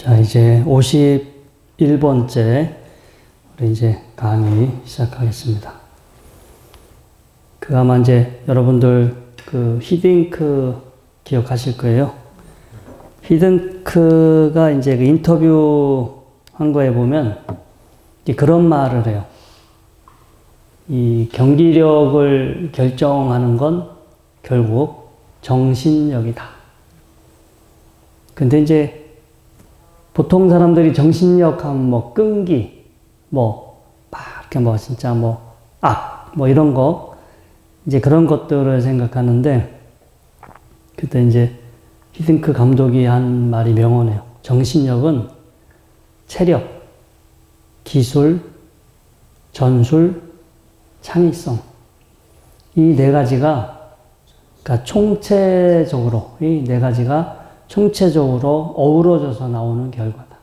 자, 이제 51번째 우리 이제 강의 시작하겠습니다. 아마 이제 여러분들 히딩크 기억하실 거예요. 히딩크가 이제 인터뷰 한 거에 보면 그런 말을 해요. 이 경기력을 결정하는 건 결국 정신력이다. 근데 이제 보통 사람들이 정신력 하면 끈기, 이렇게 진짜 이런 거, 이제 그런 것들을 생각하는데, 그때 이제 히딩크 감독이 한 말이 명언해요. 정신력은 체력, 기술, 전술, 창의성. 이 네 가지가, 그러니까 총체적으로, 이 네 가지가 총체적으로 어우러져서 나오는 결과다.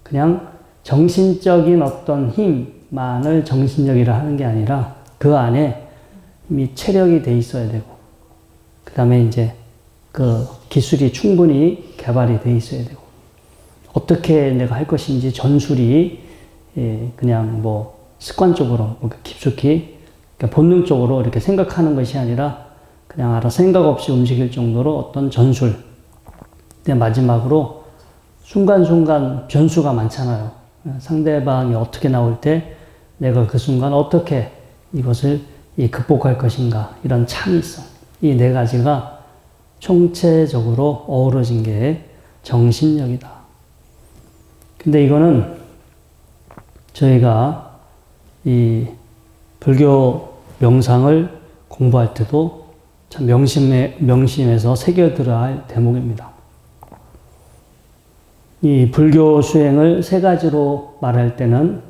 그냥 정신적인 어떤 힘만을 정신력이라 하는 게 아니라 그 안에 이미 체력이 돼 있어야 되고, 그 다음에 이제 기술이 충분히 개발이 돼 있어야 되고, 어떻게 내가 할 것인지 전술이 그냥 습관적으로 깊숙이 그러니까 본능적으로 이렇게 생각하는 것이 아니라 그냥 알아서 생각 없이 움직일 정도로 어떤 전술. 마지막으로 순간순간 변수가 많잖아요. 상대방이 어떻게 나올 때 내가 그 순간 어떻게 이것을 극복할 것인가, 이런 창의성. 이 네 가지가 총체적으로 어우러진 게 정신력이다. 근데 이거는 저희가 이 불교 명상을 공부할 때도 참 명심해서 새겨들어야 할 대목입니다. 이 불교 수행을 세 가지로 말할 때는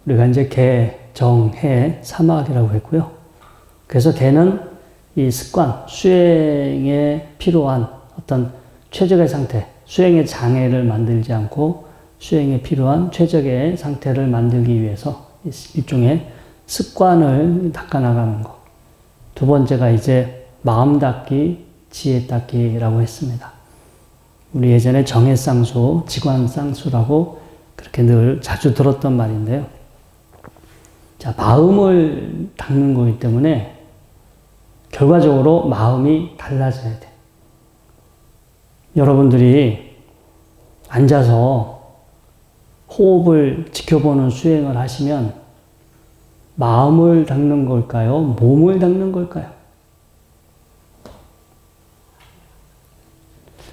우리가 이제 개, 정, 해, 사막이라고 했고요. 그래서 개는 이 습관, 수행에 필요한 어떤 최적의 상태, 수행의 장애를 만들지 않고 수행에 필요한 최적의 상태를 만들기 위해서 일종의 습관을 닦아나가는 것. 두 번째가 이제 마음 닦기, 지혜 닦기라고 했습니다. 우리 예전에 정해쌍수, 직관쌍수라고 그렇게 늘 자주 들었던 말인데요. 자, 마음을 닦는 거기 때문에 결과적으로 마음이 달라져야 돼. 여러분들이 앉아서 호흡을 지켜보는 수행을 하시면 마음을 닦는 걸까요? 몸을 닦는 걸까요?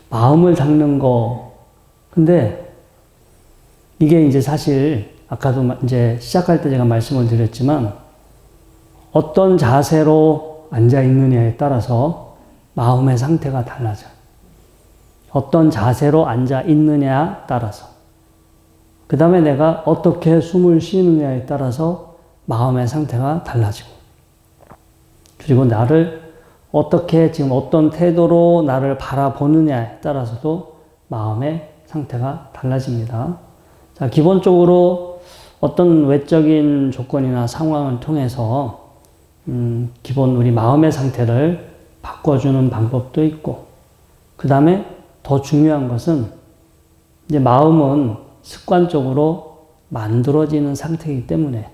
마음을 닦는 거. 근데 이게 이제 사실 아까도 이제 시작할 때 제가 말씀을 드렸지만 어떤 자세로 앉아 있느냐에 따라서 마음의 상태가 달라져요. 어떤 자세로 앉아 있느냐에 따라서. 그 다음에 내가 어떻게 숨을 쉬느냐에 따라서 마음의 상태가 달라지고. 그리고 나를 어떻게 지금 어떤 태도로 나를 바라보느냐에 따라서도 마음의 상태가 달라집니다. 자, 기본적으로 어떤 외적인 조건이나 상황을 통해서 기본 우리 마음의 상태를 바꿔주는 방법도 있고, 그 다음에 더 중요한 것은 이제 마음은 습관적으로 만들어지는 상태이기 때문에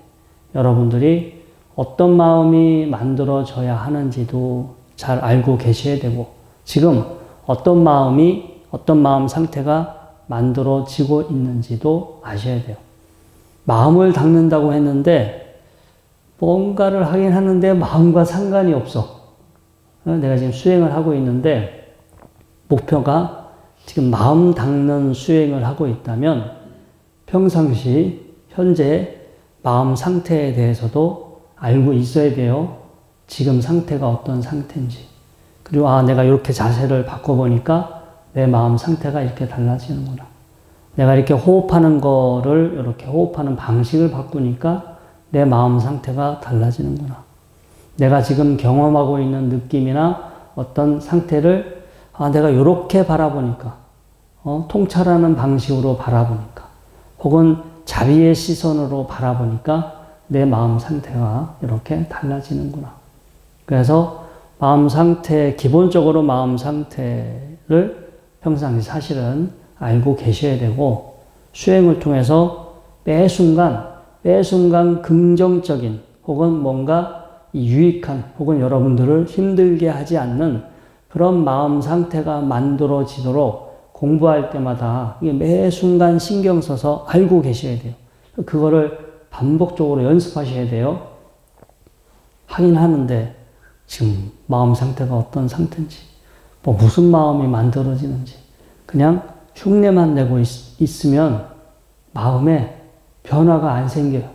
여러분들이 어떤 마음이 만들어져야 하는지도 잘 알고 계셔야 되고, 지금 어떤 마음 상태가 만들어지고 있는지도 아셔야 돼요. 마음을 닦는다고 했는데 뭔가를 하긴 하는데 마음과 상관이 없어. 내가 지금 수행을 하고 있는데 목표가 지금 마음 닦는 수행을 하고 있다면 평상시 현재 마음 상태에 대해서도 알고 있어야 돼요. 지금 상태가 어떤 상태인지. 그리고 내가 이렇게 자세를 바꿔보니까 내 마음 상태가 이렇게 달라지는구나. 내가 이렇게 호흡하는 거를 이렇게 호흡하는 방식을 바꾸니까 내 마음 상태가 달라지는구나. 내가 지금 경험하고 있는 느낌이나 어떤 상태를 내가 이렇게 바라보니까 통찰하는 방식으로 바라보니까 혹은 자비의 시선으로 바라보니까 내 마음 상태가 이렇게 달라지는구나. 그래서 기본적으로 마음 상태를 평상시 사실은 알고 계셔야 되고, 수행을 통해서 매 순간 긍정적인 혹은 뭔가 유익한 혹은 여러분들을 힘들게 하지 않는 그런 마음 상태가 만들어지도록 공부할 때마다 매 순간 신경 써서 알고 계셔야 돼요. 그거를 반복적으로 연습하셔야 돼요. 하긴 하는데 지금 마음 상태가 어떤 상태인지, 뭐 무슨 마음이 만들어지는지 그냥 흉내만 내고 있으면 마음에 변화가 안 생겨요.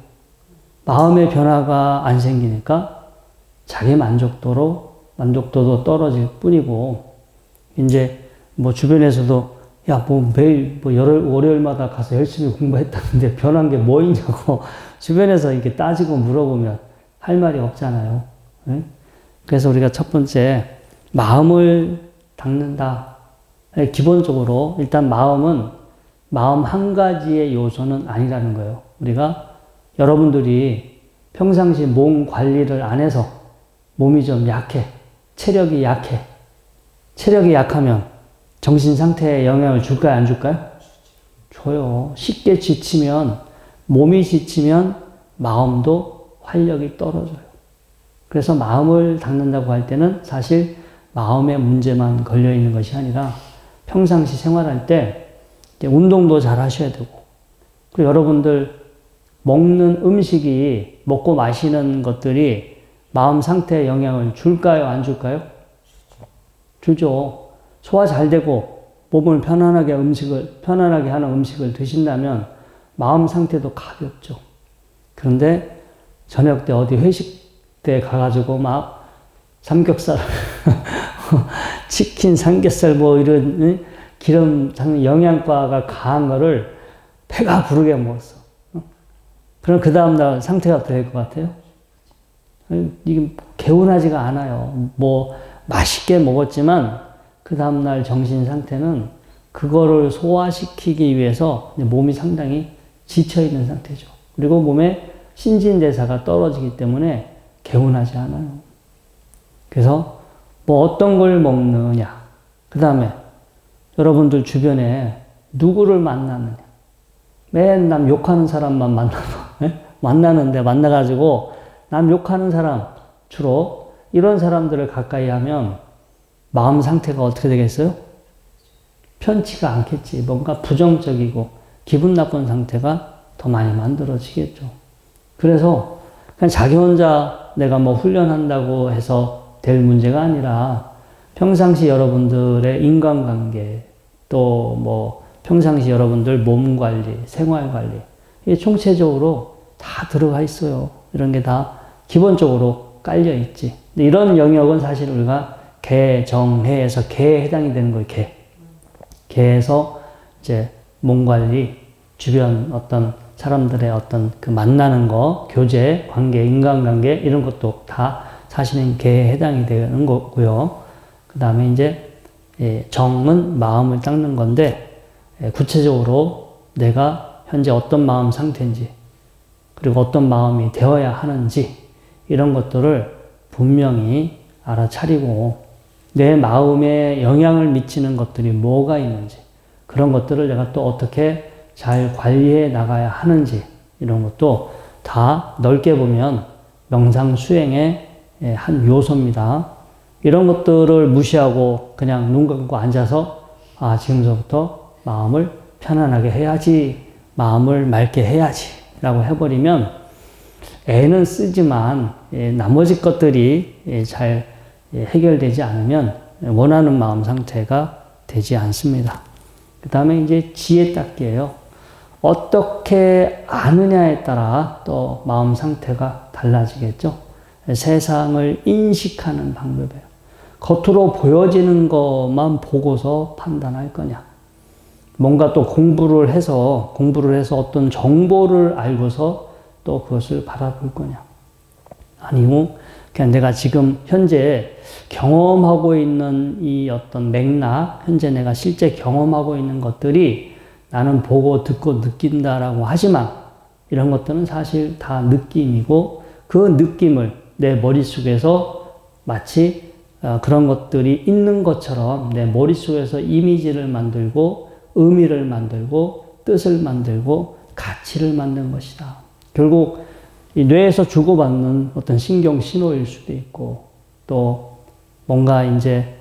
마음의 변화가 안 생기니까 자기 만족도도 떨어질 뿐이고, 이제 뭐 주변에서도 야, 뭐 매일 뭐 월요일마다 가서 열심히 공부했다는데 변한 게 뭐 있냐고 주변에서 이렇게 따지고 물어보면 할 말이 없잖아요. 네? 그래서 우리가 첫 번째, 마음을 닦는다. 기본적으로 일단 마음 한 가지의 요소는 아니라는 거예요. 우리가 여러분들이 평상시 몸 관리를 안 해서 몸이 좀 약해, 체력이 약하면 정신 상태에 영향을 줄까요, 안 줄까요? 줘요. 쉽게 지치면, 몸이 지치면 마음도 활력이 떨어져요. 그래서 마음을 닦는다고 할 때는 사실 마음의 문제만 걸려 있는 것이 아니라 평상시 생활할 때 운동도 잘 하셔야 되고, 그리고 여러분들 먹는 음식이, 먹고 마시는 것들이 마음 상태에 영향을 줄까요, 안 줄까요? 주죠. 소화 잘 되고 몸을 편안하게 하는 음식을 드신다면 마음 상태도 가볍죠. 그런데 저녁 때 어디 회식 때 가가지고 막 삼겹살, 치킨, 삼겹살 뭐 이런 기름, 영양가가 강한 거를 배가 부르게 먹었어. 그럼 그 다음날 상태가 어떻게 될 것 같아요? 이게 개운하지가 않아요. 뭐 맛있게 먹었지만 그 다음날 정신 상태는 그거를 소화시키기 위해서 몸이 상당히 지쳐있는 상태죠. 그리고 몸에 신진대사가 떨어지기 때문에 개운하지 않아요. 그래서 뭐 어떤 걸 먹느냐, 그 다음에 여러분들 주변에 누구를 만나느냐, 맨 남 욕하는 사람만 만나는데 만나가지고 남 욕하는 사람, 주로 이런 사람들을 가까이 하면 마음 상태가 어떻게 되겠어요? 편치가 않겠지. 뭔가 부정적이고 기분 나쁜 상태가 더 많이 만들어지겠죠. 그래서 그냥 자기 혼자 내가 뭐 훈련한다고 해서 될 문제가 아니라 평상시 여러분들의 인간관계, 또 뭐 평상시 여러분들 몸 관리, 생활 관리, 이게 총체적으로 다 들어가 있어요. 이런 게 다 기본적으로 깔려 있지. 근데 이런 영역은 사실 우리가 개, 정, 해에서 개에 해당이 되는 거예요, 개. 개에서 이제 몸 관리, 주변 어떤 사람들의 어떤 그 만나는 거, 교제, 관계, 인간관계, 이런 것도 다 사실은 개에 해당이 되는 거고요. 그 다음에 이제 정은 마음을 닦는 건데, 구체적으로 내가 현재 어떤 마음 상태인지, 그리고 어떤 마음이 되어야 하는지, 이런 것들을 분명히 알아차리고, 내 마음에 영향을 미치는 것들이 뭐가 있는지, 그런 것들을 내가 또 어떻게 잘 관리해 나가야 하는지, 이런 것도 다 넓게 보면 명상 수행의 한 요소입니다. 이런 것들을 무시하고 그냥 눈 감고 앉아서 지금서부터 마음을 편안하게 해야지, 마음을 맑게 해야지 라고 해버리면 애는 쓰지만 나머지 것들이 잘 해결되지 않으면 원하는 마음 상태가 되지 않습니다. 그 다음에 이제 지혜 닦기예요. 어떻게 아느냐에 따라 또 마음 상태가 달라지겠죠. 세상을 인식하는 방법이에요. 겉으로 보여지는 것만 보고서 판단할 거냐. 뭔가 또 공부를 해서 어떤 정보를 알고서 또 그것을 바라볼 거냐. 아니고 그냥 내가 지금 현재 경험하고 있는 이 어떤 맥락, 현재 내가 실제 경험하고 있는 것들이 나는 보고 듣고 느낀다라고 하지만 이런 것들은 사실 다 느낌이고, 그 느낌을 내 머릿속에서 마치 그런 것들이 있는 것처럼 내 머릿속에서 이미지를 만들고 의미를 만들고 뜻을 만들고 가치를 만든 것이다. 결국 이 뇌에서 주고받는 어떤 신경 신호일 수도 있고 또 뭔가 이제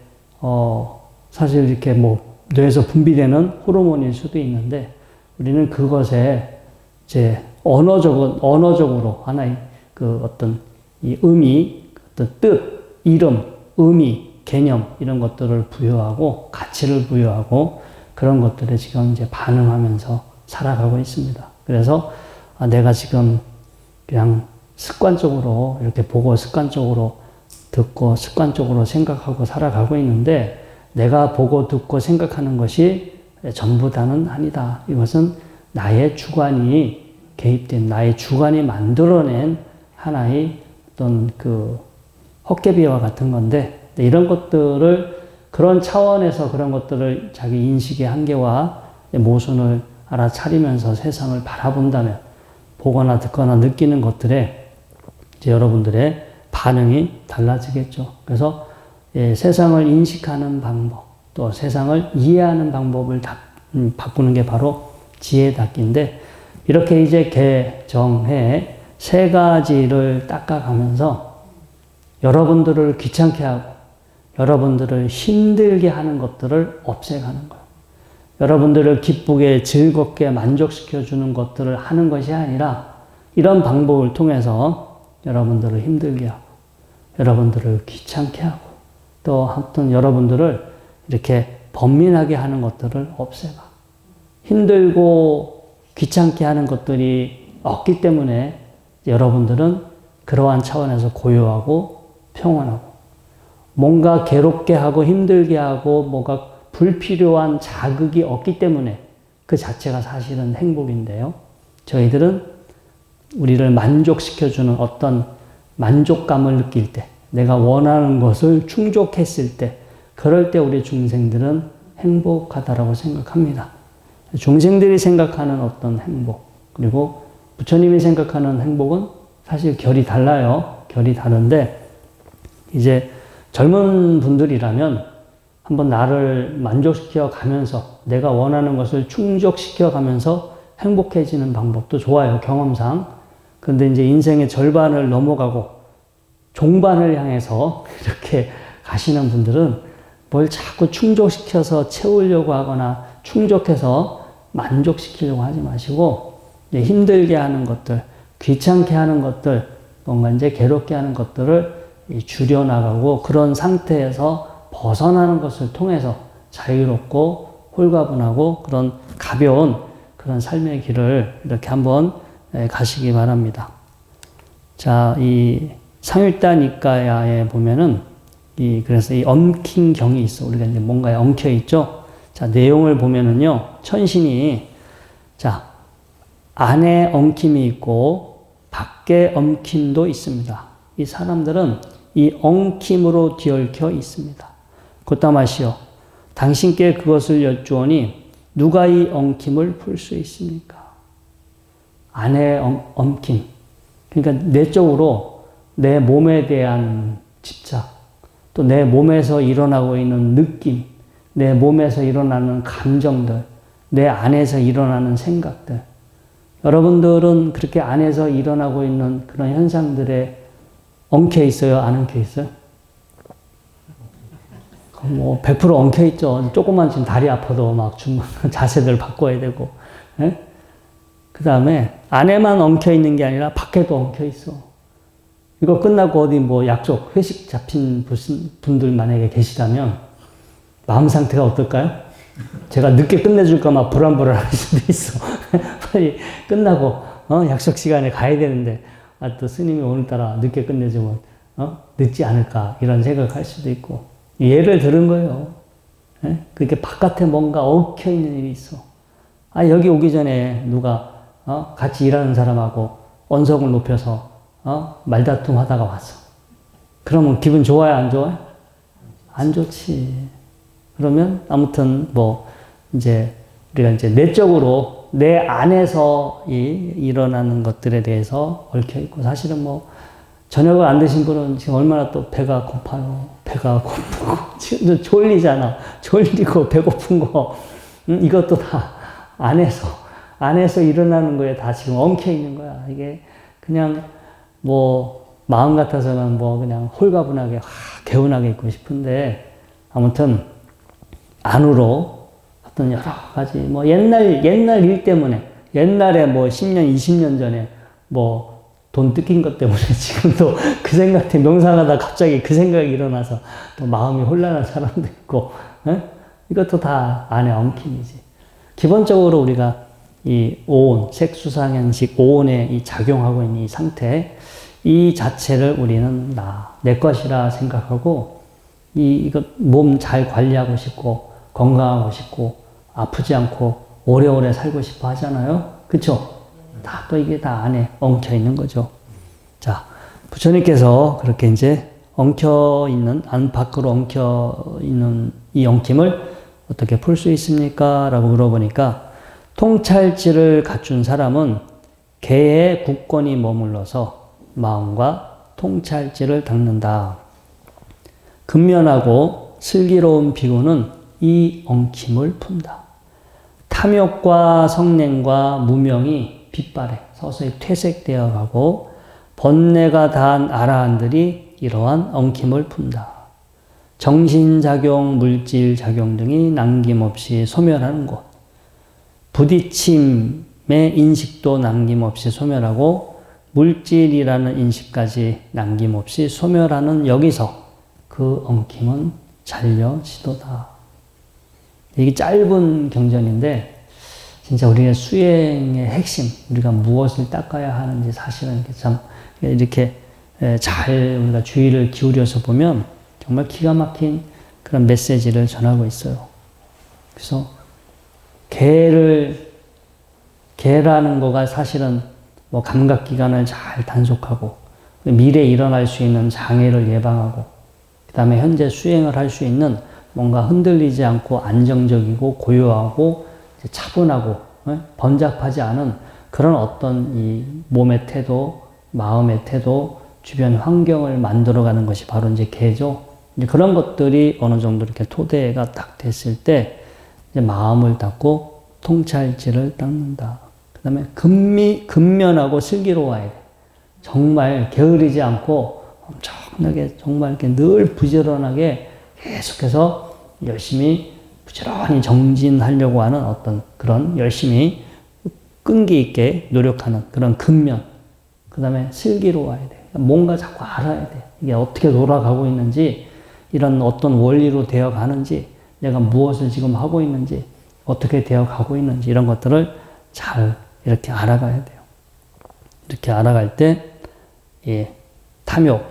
사실 이렇게 뭐 뇌에서 분비되는 호르몬일 수도 있는데 우리는 그것에 이제 언어적으로 하나의 그 어떤 이 의미, 어떤 뜻, 이름, 의미, 개념 이런 것들을 부여하고 가치를 부여하고 그런 것들에 지금 이제 반응하면서 살아가고 있습니다. 그래서 내가 지금 그냥 습관적으로 이렇게 보고 습관적으로 듣고 습관적으로 생각하고 살아가고 있는데 내가 보고 듣고 생각하는 것이 전부 다는 아니다. 이것은 나의 주관이 개입된 나의 주관이 만들어낸 하나의 어떤 그 헛개비와 같은 건데 이런 것들을 그런 차원에서 그런 것들을 자기 인식의 한계와 모순을 알아차리면서 세상을 바라본다면 보거나 듣거나 느끼는 것들에 이제 여러분들의 반응이 달라지겠죠. 그래서 세상을 인식하는 방법 또 세상을 이해하는 방법을 바꾸는 게 바로 지혜 닦기인데 이렇게 이제 개정해 세 가지를 닦아가면서 여러분들을 귀찮게 하고 여러분들을 힘들게 하는 것들을 없애가는 거예요. 여러분들을 기쁘게 즐겁게 만족시켜주는 것들을 하는 것이 아니라 이런 방법을 통해서 여러분들을 힘들게 하고 여러분들을 귀찮게 하고 또 하여튼 여러분들을 이렇게 번민하게 하는 것들을 없애가. 힘들고 귀찮게 하는 것들이 없기 때문에 여러분들은 그러한 차원에서 고요하고 평온하고 뭔가 괴롭게 하고 힘들게 하고 뭐가 불필요한 자극이 없기 때문에 그 자체가 사실은 행복인데요. 저희들은 우리를 만족시켜주는 어떤 만족감을 느낄 때 내가 원하는 것을 충족했을 때 그럴 때 우리 중생들은 행복하다라고 생각합니다. 중생들이 생각하는 어떤 행복 그리고 부처님이 생각하는 행복은 사실 결이 달라요. 결이 다른데 이제 젊은 분들이라면 한번 나를 만족시켜 가면서 내가 원하는 것을 충족시켜 가면서 행복해지는 방법도 좋아요. 경험상. 그런데 이제 인생의 절반을 넘어가고 종반을 향해서 이렇게 가시는 분들은 뭘 자꾸 충족시켜서 채우려고 하거나 충족해서 만족시키려고 하지 마시고 힘들게 하는 것들, 귀찮게 하는 것들, 뭔가 이제 괴롭게 하는 것들을 줄여나가고 그런 상태에서 벗어나는 것을 통해서 자유롭고 홀가분하고 그런 가벼운 그런 삶의 길을 이렇게 한번 가시기 바랍니다. 자, 이 상일다 니까야에 보면은 그래서 이 엉킨 경이 있어. 우리가 이제 뭔가에 엉켜 있죠. 자, 내용을 보면은요, 천신이 자, 안에 엉킴이 있고 밖에 엉킴도 있습니다. 이 사람들은 이 엉킴으로 뒤얽혀 있습니다. 곧다마시오, 당신께 그것을 여쭈오니 누가 이 엉킴을 풀 수 있습니까? 안에 엉킴. 그러니까 내적으로 내 몸에 대한 집착, 또 내 몸에서 일어나고 있는 느낌, 내 몸에서 일어나는 감정들, 내 안에서 일어나는 생각들. 여러분들은 그렇게 안에서 일어나고 있는 그런 현상들에 엉켜 있어요? 안 엉켜 있어요? 뭐 100% 엉켜 있죠. 조금만 지금 다리 아파도 막 자세들 바꿔야 되고. 예? 그 다음에 안에만 엉켜 있는 게 아니라 밖에도 엉켜 있어. 이거 끝나고 어디 뭐 약속, 회식 잡힌 분들 만약에 계시다면 마음 상태가 어떨까요? 제가 늦게 끝내줄까 막 불안불안할 수도 있어. 빨리 끝나고 약속 시간에 가야 되는데 또 스님이 오늘따라 늦게 끝내주면 늦지 않을까 이런 생각할 수도 있고 예를 들은 거예요. 예? 그렇게 바깥에 뭔가 엉켜 있는 일이 있어. 여기 오기 전에 누가 같이 일하는 사람하고 언성을 높여서 말다툼 하다가 왔어. 그러면 기분 좋아요, 안 좋아요? 안 좋지. 그러면 아무튼 뭐 이제 우리가 이제 내적으로 내 안에서 일어나는 것들에 대해서 얽혀 있고 사실은 뭐 저녁을 안 드신 분은 지금 얼마나 또 배가 고파요. 배가 고프고 지금 졸리잖아. 졸리고 배고픈 거 이것도 다 안에서 일어나는 거에 다 지금 엉켜 있는 거야. 이게 그냥 뭐 마음 같아서는 뭐 그냥 홀가분하게 개운하게 있고 싶은데 아무튼 안으로 어떤 여러 가지 뭐 옛날 일 때문에 옛날에 뭐 10년 20년 전에 뭐 돈 뜯긴 것 때문에 지금도 그 생각 때문에 명상하다 갑자기 그 생각이 일어나서 또 마음이 혼란한 사람도 있고 이것도 다 안에 엉킴이지. 기본적으로 우리가 이 오온, 색수상현식 오온에 이 작용하고 있는 이 상태, 이 자체를 우리는 내 것이라 생각하고, 이거 몸 잘 관리하고 싶고, 건강하고 싶고, 아프지 않고, 오래오래 살고 싶어 하잖아요. 그쵸? 또 이게 다 안에 엉켜 있는 거죠. 자, 부처님께서 그렇게 이제 엉켜 있는, 안 밖으로 엉켜 있는 이 엉킴을 어떻게 풀 수 있습니까? 라고 물어보니까, 통찰지를 갖춘 사람은 개의 굳건히 머물러서 마음과 통찰지를 닦는다. 근면하고 슬기로운 비구는 이 엉킴을 푼다. 탐욕과 성냉과 무명이 빛발에 서서히 퇴색되어 가고 번뇌가 다한 아라한들이 이러한 엉킴을 푼다. 정신작용, 물질작용 등이 남김없이 소멸하는 곳. 부딪힘의 인식도 남김없이 소멸하고 물질이라는 인식까지 남김없이 소멸하는 여기서 그 엉킴은 잘려지도다. 이게 짧은 경전인데 진짜 우리의 수행의 핵심, 우리가 무엇을 닦아야 하는지 사실은 참 이렇게 잘 우리가 주의를 기울여서 보면 정말 기가 막힌 그런 메시지를 전하고 있어요. 그래서 개라는 거가 사실은 뭐 감각기관을 잘 단속하고 미래에 일어날 수 있는 장애를 예방하고 그 다음에 현재 수행을 할 수 있는 뭔가 흔들리지 않고 안정적이고 고요하고 차분하고 번잡하지 않은 그런 어떤 이 몸의 태도, 마음의 태도, 주변 환경을 만들어가는 것이 바로 이제 개죠. 이제 그런 것들이 어느 정도 이렇게 토대가 딱 됐을 때 이제 마음을 닦고 통찰지를 닦는다. 그 다음에 근면하고 슬기로워야 돼. 정말 게으르지 않고 엄청나게 정말 이렇게 늘 부지런하게 계속해서 열심히 부지런히 정진하려고 하는 어떤 그런 열심히 끈기 있게 노력하는 그런 근면. 그 다음에 슬기로워야 돼. 뭔가 자꾸 알아야 돼. 이게 어떻게 돌아가고 있는지, 이런 어떤 원리로 되어 가는지, 내가 무엇을 지금 하고 있는지, 어떻게 되어 가고 있는지, 이런 것들을 잘 이렇게 알아가야 돼요. 이렇게 알아갈 때, 탐욕,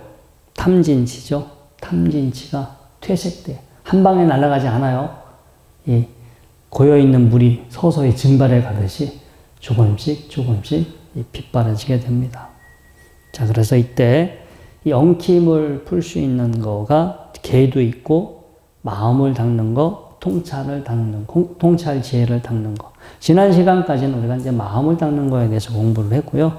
탐진치죠. 탐진치가 퇴색돼. 한 방에 날아가지 않아요. 고여있는 물이 서서히 증발해 가듯이 조금씩 빗발아지게 됩니다. 자, 그래서 이때 이 엉킴을 풀 수 있는 거가 개도 있고, 마음을 닦는 거, 통찰을 닦는 거, 통찰 지혜를 닦는 거. 지난 시간까지는 우리가 이제 마음을 닦는 거에 대해서 공부를 했고요.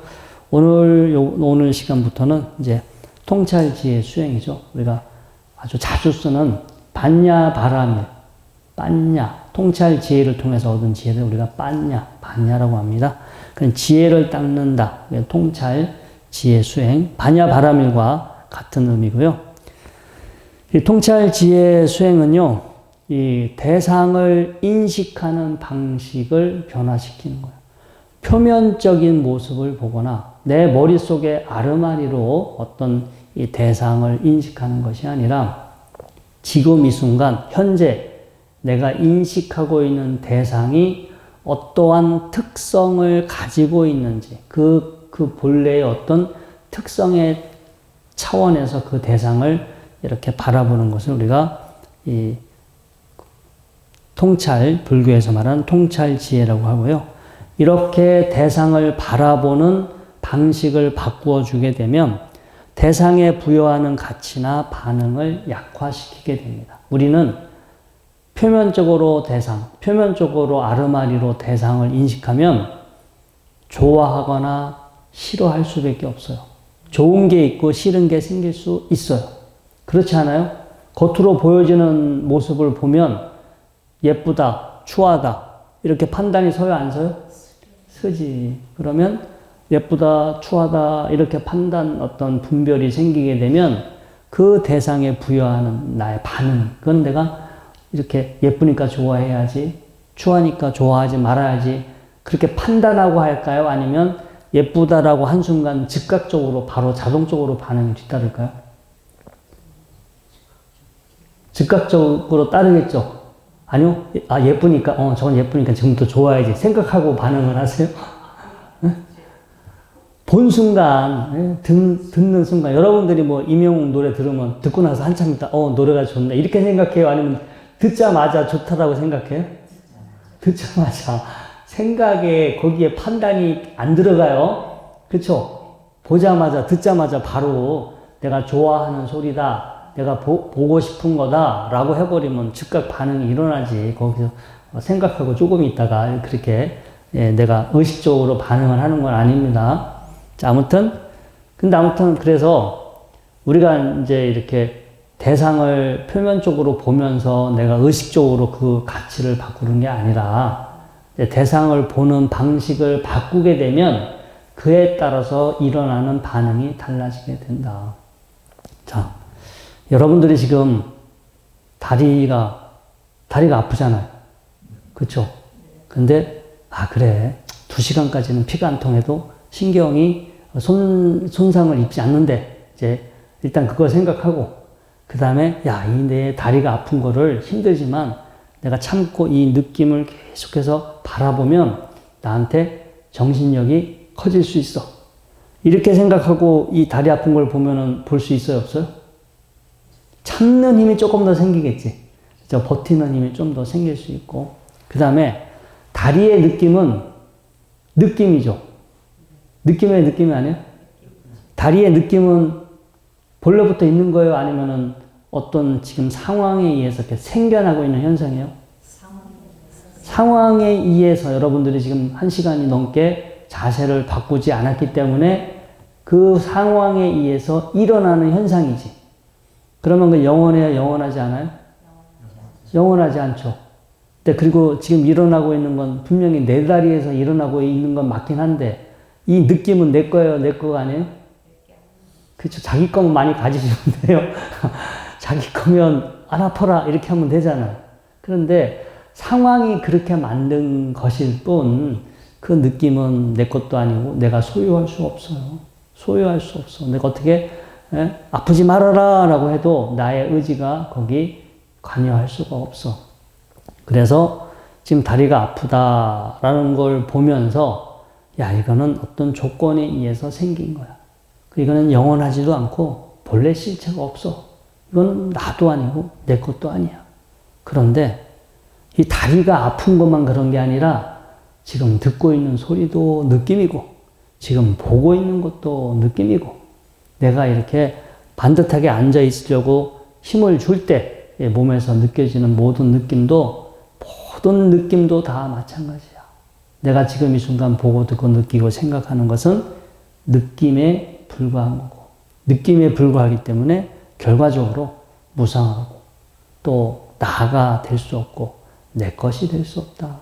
오늘 시간부터는 이제 통찰 지혜 수행이죠. 우리가 아주 자주 쓰는 반야 바라밀, 빤야, 통찰 지혜를 통해서 얻은 지혜를 우리가 반야라고 합니다. 그럼 지혜를 닦는다. 통찰 지혜 수행, 반야 바라밀과 같은 의미고요. 이 통찰 지혜 수행은요, 이 대상을 인식하는 방식을 변화시키는 거예요. 표면적인 모습을 보거나 내 머릿속에 아르마리로 어떤 이 대상을 인식하는 것이 아니라 지금 이 순간 현재 내가 인식하고 있는 대상이 어떠한 특성을 가지고 있는지 그 본래의 어떤 특성의 차원에서 그 대상을 이렇게 바라보는 것을 우리가 이 통찰, 불교에서 말하는 통찰 지혜라고 하고요. 이렇게 대상을 바라보는 방식을 바꾸어 주게 되면 대상에 부여하는 가치나 반응을 약화시키게 됩니다. 우리는 표면적으로 아르마리로 대상을 인식하면 좋아하거나 싫어할 수밖에 없어요. 좋은 게 있고 싫은 게 생길 수 있어요. 그렇지 않아요? 겉으로 보여지는 모습을 보면 예쁘다, 추하다, 이렇게 판단이 서요, 안 서요? 서지. 그러면 예쁘다, 추하다, 이렇게 판단 어떤 분별이 생기게 되면 그 대상에 부여하는 나의 반응, 그건 내가 이렇게 예쁘니까 좋아해야지, 추하니까 좋아하지 말아야지, 그렇게 판단하고 할까요? 아니면 예쁘다라고 한순간 즉각적으로 바로 자동적으로 반응이 뒤따를까요? 즉각적으로 따르겠죠? 아니요? 아, 예쁘니까, 저건 예쁘니까 지금부터 좋아야지 생각하고 반응을 하세요? 본 순간, 듣는 순간, 여러분들이 뭐 임영웅 노래 들으면 듣고 나서 한참 있다, 노래가 좋네. 이렇게 생각해요? 아니면 듣자마자 좋다라고 생각해요? 듣자마자. 생각에, 거기에 판단이 안 들어가요. 그쵸? 보자마자, 듣자마자 바로 내가 좋아하는 소리다, 내가 보고 싶은 거다, 라고 해버리면 즉각 반응이 일어나지. 거기서 생각하고 조금 있다가 그렇게 내가 의식적으로 반응을 하는 건 아닙니다. 자, 아무튼, 그래서 우리가 이제 이렇게 대상을 표면적으로 보면서 내가 의식적으로 그 가치를 바꾸는 게 아니라 대상을 보는 방식을 바꾸게 되면 그에 따라서 일어나는 반응이 달라지게 된다. 자, 여러분들이 지금 다리가 아프잖아요. 그쵸? 근데, 그래. 2시간까지는 피가 안 통해도 신경이 손상을 입지 않는데, 이제, 일단 그걸 생각하고, 그 다음에, 내 다리가 아픈 거를 힘들지만, 내가 참고 이 느낌을 계속해서 바라보면, 나한테 정신력이 커질 수 있어. 이렇게 생각하고, 이 다리 아픈 걸 보면은 볼 수 있어요, 없어요? 참는 힘이 조금 더 생기겠지. 버티는 힘이 좀 더 생길 수 있고, 그 다음에, 다리의 느낌은 느낌이죠. 느낌의 느낌이 아니에요? 다리의 느낌은 본래부터 있는 거예요? 아니면은 어떤 지금 상황에 의해서 이렇게 생겨나고 있는 현상이에요? 상황에 의해서 여러분들이 지금 1시간이 넘게 자세를 바꾸지 않았기 때문에 그 상황에 의해서 일어나는 현상이지. 그러면 그 영원해요? 영원하지 않아요? 영원하지 않죠. 그리고 지금 일어나고 있는 건 분명히 내 다리에서 일어나고 있는 건 맞긴 한데 이 느낌은 내 거예요? 내 거가 아니에요? 그렇죠. 자기 거면 많이 가지시면 돼요. 자기 거면 안 아파라 이렇게 하면 되잖아요. 그런데 상황이 그렇게 만든 것일 뿐 그 느낌은 내 것도 아니고 내가 소유할 수 없어요. 소유할 수 없어. 내가 어떻게 아프지 말아라 라고 해도 나의 의지가 거기 관여할 수가 없어. 그래서 지금 다리가 아프다라는 걸 보면서 이거는 어떤 조건에 의해서 생긴 거야. 이거는 영원하지도 않고 본래 실체가 없어. 이건 나도 아니고 내 것도 아니야. 그런데 이 다리가 아픈 것만 그런 게 아니라 지금 듣고 있는 소리도 느낌이고 지금 보고 있는 것도 느낌이고 내가 이렇게 반듯하게 앉아 있으려고 힘을 줄 때 몸에서 느껴지는 모든 느낌도 다 마찬가지야. 내가 지금 이 순간 보고 듣고 느끼고 생각하는 것은 느낌에 불과한 거고 느낌에 불과하기 때문에 결과적으로 무상하고 또 나가 될 수 없고 내 것이 될 수 없다.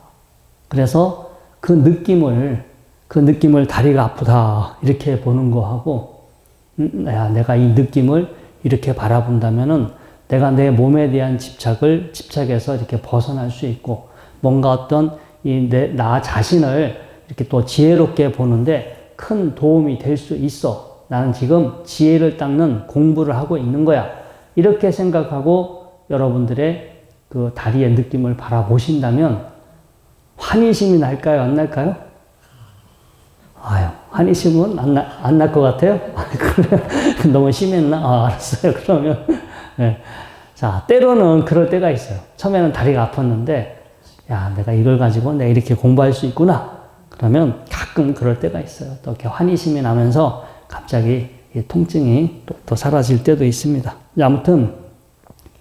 그래서 그 느낌을 다리가 아프다 이렇게 보는 거하고 내가 이 느낌을 이렇게 바라본다면은 내가 내 몸에 대한 집착에서 이렇게 벗어날 수 있고 뭔가 어떤 나 자신을 이렇게 또 지혜롭게 보는데 큰 도움이 될 수 있어. 나는 지금 지혜를 닦는 공부를 하고 있는 거야. 이렇게 생각하고 여러분들의 그 다리의 느낌을 바라보신다면 환희심이 날까요? 안 날까요? 환희심은 안 날 것 같아요? 너무 심했나? 알았어요. 그러면. 네. 자, 때로는 그럴 때가 있어요. 처음에는 다리가 아팠는데, 내가 이걸 가지고 내가 이렇게 공부할 수 있구나. 그러면 가끔 그럴 때가 있어요. 또 이렇게 환희심이 나면서 갑자기 이 통증이 또 사라질 때도 있습니다. 아무튼,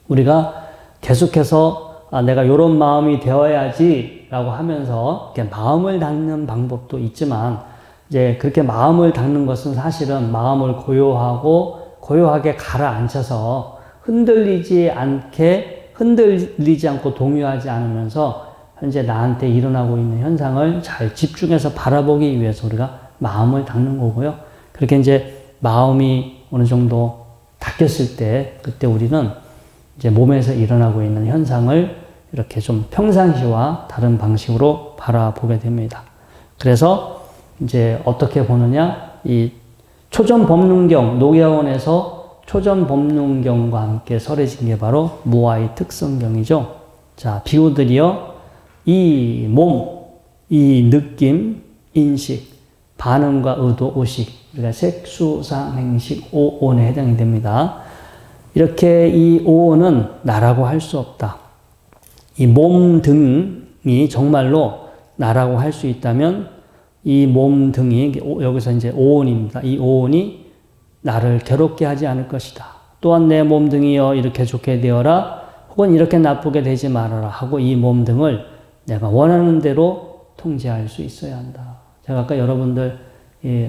우리가 계속해서 내가 이런 마음이 되어야지 라고 하면서 이렇게 마음을 닦는 방법도 있지만 이제 그렇게 마음을 닦는 것은 사실은 마음을 고요하게 가라앉혀서 흔들리지 않고 동요하지 않으면서 현재 나한테 일어나고 있는 현상을 잘 집중해서 바라보기 위해서 우리가 마음을 닦는 거고요. 그렇게 이제 마음이 어느 정도 닦였을 때, 그때 우리는 이제 몸에서 일어나고 있는 현상을 이렇게 좀 평상시와 다른 방식으로 바라보게 됩니다. 그래서 이제 어떻게 보느냐, 이 초전법륜경, 녹야원에서 초전법륜경과 함께 설해진 게 바로 무아의 특성경이죠. 자, 비유들이요, 이 몸, 이 느낌, 인식, 반응과 의도, 의식, 우리가 색수상 행식 5온에 해당이 됩니다. 이렇게 이 5온은 나라고 할 수 없다. 이 몸 등이 정말로 나라고 할 수 있다면 이 몸 등이, 여기서 이제 5온입니다. 이 5온이 나를 괴롭게 하지 않을 것이다. 또한 내 몸 등이여 이렇게 좋게 되어라, 혹은 이렇게 나쁘게 되지 말아라 하고 이 몸 등을 내가 원하는 대로 통제할 수 있어야 한다. 제가 아까 여러분들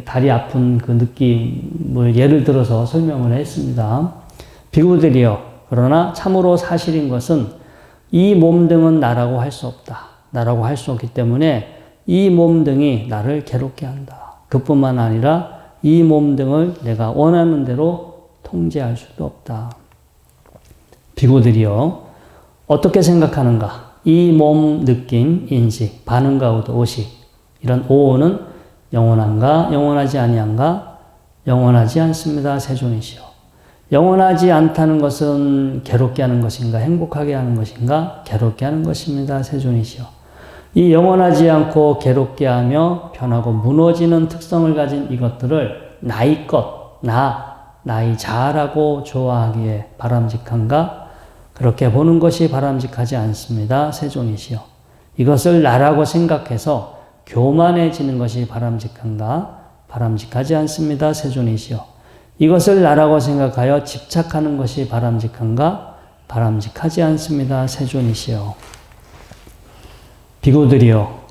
다리 아픈 그 느낌을 예를 들어서 설명을 했습니다. 비구들이여, 그러나 참으로 사실인 것은 이 몸 등은 나라고 할 수 없다. 나라고 할 수 없기 때문에 이 몸 등이 나를 괴롭게 한다. 그뿐만 아니라 이 몸 등을 내가 원하는 대로 통제할 수도 없다. 비구들이여, 어떻게 생각하는가? 이 몸 느낌, 인식, 반응과 의도, 의식, 이런 오온은 영원한가? 영원하지 아니한가? 영원하지 않습니다. 세존이시여. 영원하지 않다는 것은 괴롭게 하는 것인가? 행복하게 하는 것인가? 괴롭게 하는 것입니다. 세존이시여. 이 영원하지 않고 괴롭게 하며 변하고 무너지는 특성을 가진 이것들을 나의 것, 나의 자라고 좋아하기에 바람직한가? 그렇게 보는 것이 바람직하지 않습니다. 세존이시여. 이것을 나라고 생각해서 교만해지는 것이 바람직한가? 바람직하지 않습니다. 세존이시여. 이것을 나라고 생각하여 집착하는 것이 바람직한가? 바람직하지 않습니다. 세존이시여. 비구들이여,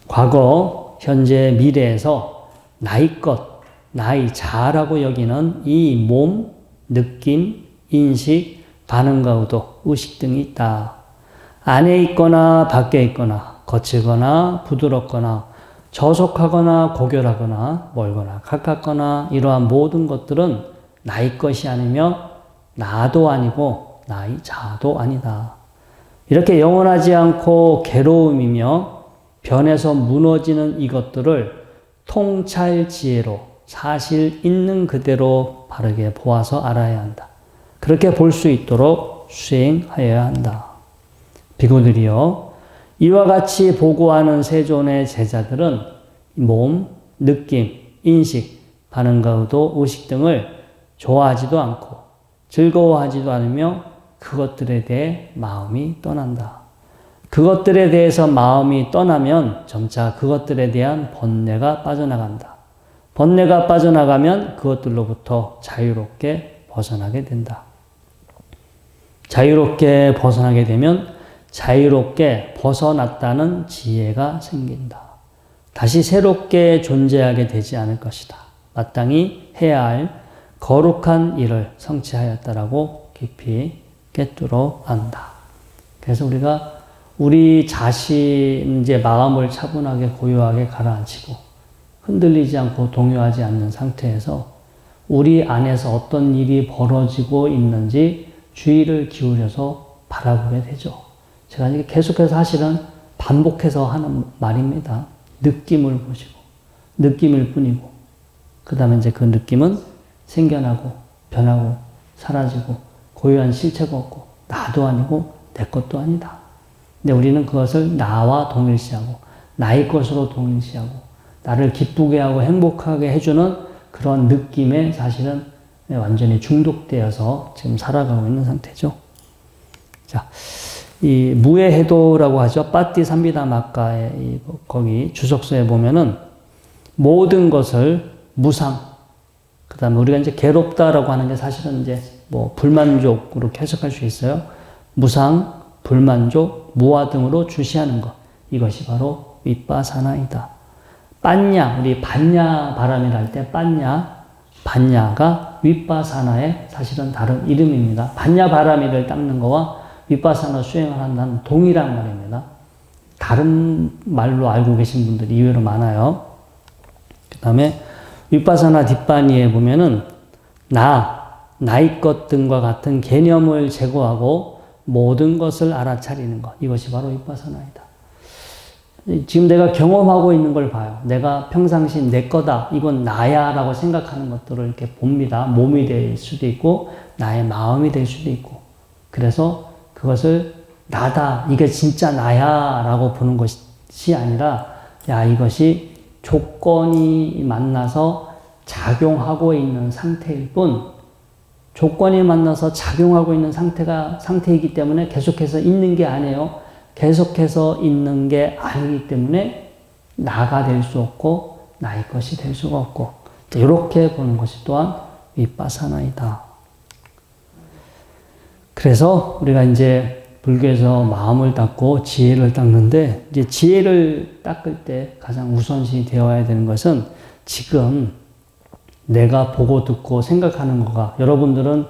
과거, 현재, 미래에서 나의 것, 나의 자라고 여기는 이 몸, 느낌, 인식, 반응과 의도, 의식 등이 있다. 안에 있거나 밖에 있거나 거칠거나 부드럽거나 저속하거나 고결하거나 멀거나 가깝거나 이러한 모든 것들은 나의 것이 아니며 나도 아니고 나의 자도 아니다. 이렇게 영원하지 않고 괴로움이며 변해서 무너지는 이것들을 통찰 지혜로 사실 있는 그대로 바르게 보아서 알아야 한다. 그렇게 볼 수 있도록 수행하여야 한다. 비구들이여, 이와 같이 보고하는 세존의 제자들은 몸, 느낌, 인식, 반응과 의도, 의식 등을 좋아하지도 않고 즐거워하지도 않으며 그것들에 대해 마음이 떠난다. 그것들에 대해서 마음이 떠나면 점차 그것들에 대한 번뇌가 빠져나간다. 번뇌가 빠져나가면 그것들로부터 자유롭게 벗어나게 된다. 자유롭게 벗어나게 되면 자유롭게 벗어났다는 지혜가 생긴다. 다시 새롭게 존재하게 되지 않을 것이다. 마땅히 해야 할 거룩한 일을 성취하였다라고 깊이 깨뚫어 안다. 그래서 우리가 우리 자신 이제 마음을 차분하게 고요하게 가라앉히고 흔들리지 않고 동요하지 않는 상태에서 우리 안에서 어떤 일이 벌어지고 있는지 주의를 기울여서 바라보게 되죠. 제가 이게 계속해서 사실은 반복해서 하는 말입니다. 느낌을 보시고, 느낌일 뿐이고, 그 다음에 이제 그 느낌은 생겨나고, 변하고, 사라지고, 고유한 실체가 없고, 나도 아니고, 내 것도 아니다. 근데 우리는 그것을 나와 동일시하고, 나의 것으로 동일시하고, 나를 기쁘게 하고 행복하게 해주는 그런 느낌에 사실은 완전히 중독되어서 지금 살아가고 있는 상태죠. 자, 이 무해해도라고 하죠. 빠띠삼비다마가의 거기 주석서에 보면은 모든 것을 무상, 그 다음에 우리가 이제 괴롭다라고 하는 게 사실은 이제 뭐 불만족으로 해석할 수 있어요. 무상, 불만족, 무아 등으로 주시하는 것. 이것이 바로 윗바사나이다. 빤냐, 우리 반냐 바람이라 할 때 빤냐, 반냐가 윗바사나의 사실은 다른 이름입니다. 반냐 바람이를 닦는 거와 윗바사나 수행을 한다는 동일한 말입니다. 다른 말로 알고 계신 분들이 의외로 많아요. 그 다음에 윗바사나 뒷바니에 보면은 나의 것 등과 같은 개념을 제거하고 모든 것을 알아차리는 것. 이것이 바로 윗바사나이다. 지금 내가 경험하고 있는 걸 봐요. 내가 평상시 내 거다. 이건 나야 라고 생각하는 것들을 이렇게 봅니다. 몸이 될 수도 있고 나의 마음이 될 수도 있고. 그래서 그것을 나다. 이게 진짜 나야 라고 보는 것이 아니라 야 이것이 조건이 만나서 작용하고 있는 상태일 뿐 조건이 만나서 작용하고 있는 상태이기 때문에 계속해서 있는 게 아니에요. 계속해서 있는 게 아니기 때문에 나가 될 수 없고 나의 것이 될 수가 없고 이렇게 보는 것이 또한 윗바사나이다. 그래서 우리가 이제 불교에서 마음을 닦고 지혜를 닦는데 이제 지혜를 닦을 때 가장 우선시 되어야 되는 것은 지금 내가 보고 듣고 생각하는 거가 여러분들은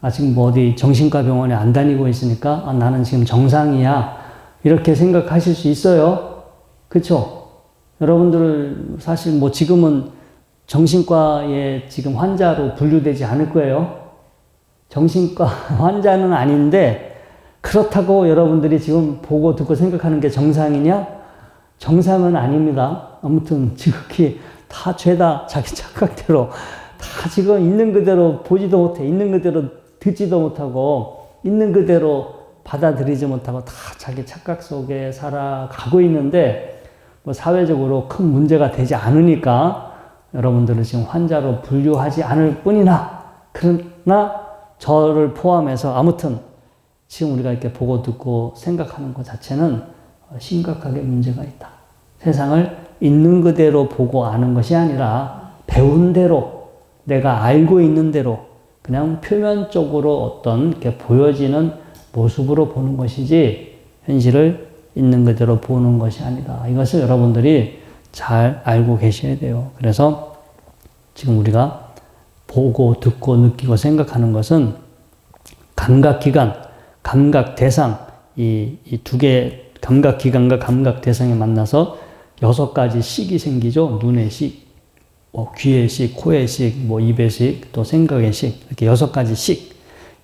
아직 뭐 어디 정신과 병원에 안 다니고 있으니까 나는 지금 정상이야 이렇게 생각하실 수 있어요. 그렇죠? 여러분들 사실 뭐 지금은 정신과에 지금 환자로 분류되지 않을 거예요. 정신과 환자는 아닌데 그렇다고 여러분들이 지금 보고 듣고 생각하는 게 정상이냐? 정상은 아닙니다. 아무튼 지극히 다 죄다 자기 착각대로 다 지금 있는 그대로 보지도 못해 있는 그대로 듣지도 못하고 있는 그대로 받아들이지 못하고 다 자기 착각 속에 살아가고 있는데 뭐 사회적으로 큰 문제가 되지 않으니까 여러분들은 지금 환자로 분류하지 않을 뿐이나 그러나 저를 포함해서 아무튼 지금 우리가 이렇게 보고 듣고 생각하는 것 자체는 심각하게 문제가 있다. 세상을 있는 그대로 보고 아는 것이 아니라 배운 대로 내가 알고 있는 대로 그냥 표면적으로 어떤 이렇게 보여지는 모습으로 보는 것이지 현실을 있는 그대로 보는 것이 아니다. 이것을 여러분들이 잘 알고 계셔야 돼요. 그래서 지금 우리가 보고 듣고 느끼고 생각하는 것은 감각기관, 감각대상 이 두 개 감각기관과 감각대상이 만나서 6가지 식이 생기죠. 눈의 식, 귀의 식, 코의 식, 입의 식, 또 생각의 식 이렇게 6가지 식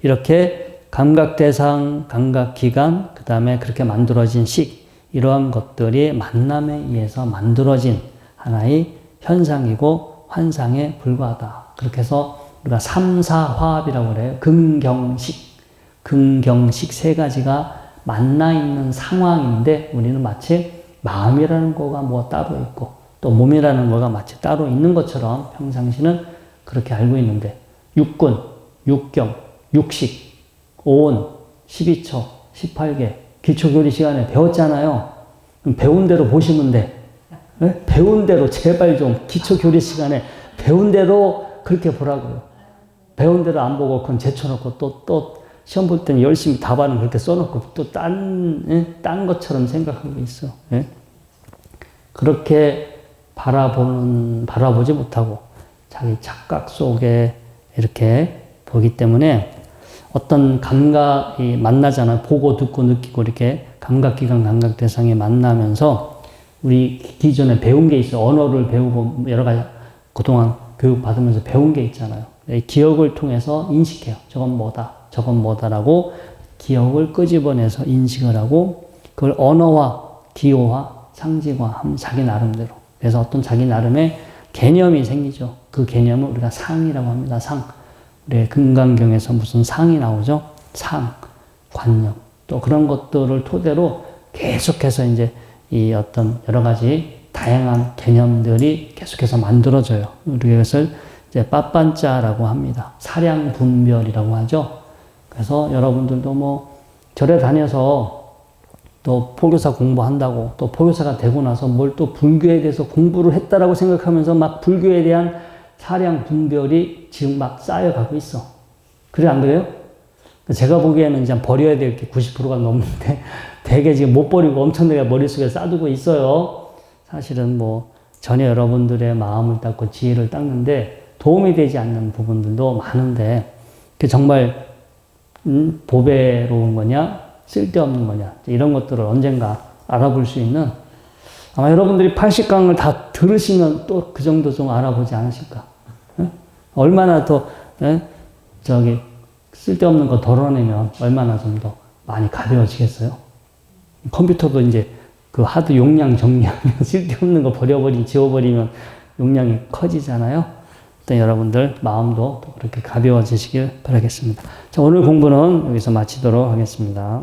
이렇게 감각대상, 감각기관, 그 다음에 그렇게 만들어진 식, 이러한 것들이 만남에 의해서 만들어진 하나의 현상이고 환상에 불과하다. 그렇게 해서 우리가 삼사화합이라고 그래요. 긍경식 3가지가 만나 있는 상황인데 우리는 마치 마음이라는 거가 뭐 따로 있고 또 몸이라는 거가 마치 따로 있는 것처럼 평상시는 그렇게 알고 있는데 육군, 육경, 육식 오온, 12처, 18개 기초교리 시간에 배웠잖아요. 배운 대로 보시면 돼. 네? 배운 대로 제발 좀 기초교리 시간에 배운 대로 그렇게 보라고요. 배운 대로 안 보고 그건 제쳐놓고 또 시험 볼 때는 열심히 답안을 그렇게 써놓고 또 딴 것처럼 생각하고 있어. 네? 그렇게 바라보지 못하고 자기 착각 속에 이렇게 보기 때문에 어떤 감각이 만나잖아요. 보고 듣고 느끼고 이렇게 감각기관, 감각대상이 만나면서 우리 기존에 배운 게 있어요. 언어를 배우고 여러 가지 그동안 교육받으면서 배운 게 있잖아요. 기억을 통해서 인식해요. 저건 뭐다라고 기억을 끄집어내서 인식을 하고 그걸 언어화, 기호화, 상징화하면 자기 나름대로. 그래서 어떤 자기 나름의 개념이 생기죠. 그 개념을 우리가 상이라고 합니다. 상. 우리 금강경에서 무슨 상이 나오죠? 상, 관념. 또 그런 것들을 토대로 계속해서 이제 이 어떤 여러 가지 다양한 개념들이 계속해서 만들어져요. 우리 이것을 이제 빠빤짜라고 합니다. 사량분별이라고 하죠. 그래서 여러분들도 뭐 절에 다녀서 또 포교사 공부한다고 또 포교사가 되고 나서 뭘 또 불교에 대해서 공부를 했다라고 생각하면서 막 불교에 대한 사량 분별이 지금 막 쌓여가고 있어. 그래, 안 그래요? 제가 보기에는 이제 버려야 될 게 90%가 넘는데 되게 지금 못 버리고 엄청나게 머릿속에 쌓두고 있어요. 사실은 뭐 전혀 여러분들의 마음을 닦고 지혜를 닦는데 도움이 되지 않는 부분들도 많은데 그게 정말 보배로운 거냐 쓸데없는 거냐 이런 것들을 언젠가 알아볼 수 있는, 아마 여러분들이 80강을 다 들으시면 또 그 정도 좀 알아보지 않으실까. 예? 얼마나 더, 예? 쓸데없는 거 덜어내면 얼마나 좀 더 많이 가벼워지겠어요? 컴퓨터도 이제 그 하드 용량 정리하면 쓸데없는 거 지워버리면 용량이 커지잖아요. 일단 여러분들 마음도 또 그렇게 가벼워지시길 바라겠습니다. 자, 오늘 공부는 여기서 마치도록 하겠습니다.